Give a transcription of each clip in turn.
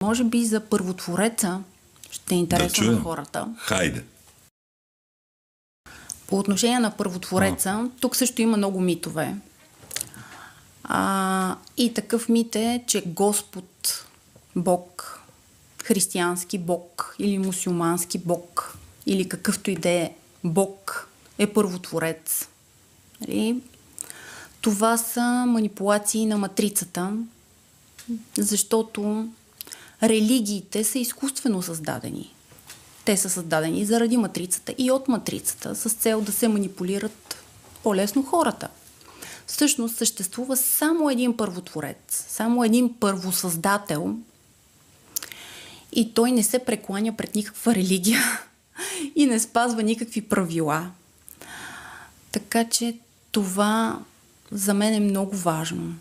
Може би за първотвореца ще е интересно на хората. Хайде! По отношение на първотвореца, тук също има много митове. И такъв мит е, че Господ, Бог, християнски Бог или мюсюлмански Бог или какъвто и да е Бог е първотворец. Това са манипулации на матрицата, защото религиите са изкуствено създадени. Те са създадени заради матрицата и от матрицата с цел да се манипулират по-лесно хората. Всъщност съществува само един първотворец, само един първосъздател и той не се прекланя пред никаква религия и не спазва никакви правила. Така че това за мен е много важно.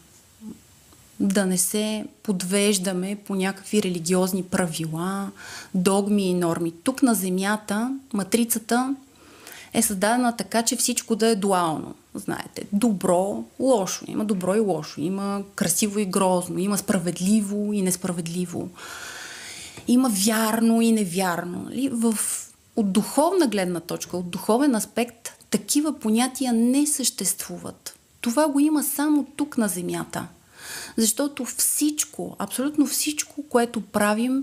Да не се подвеждаме по някакви религиозни правила, догми и норми. Тук на Земята матрицата е създадена така, че всичко да е дуално. Знаете, добро, лошо. Има добро и лошо. Има красиво и грозно. Има справедливо и несправедливо. Има вярно и невярно. От духовна гледна точка, от духовен аспект, такива понятия не съществуват. Това го има само тук на Земята. Защото всичко, абсолютно всичко, което правим,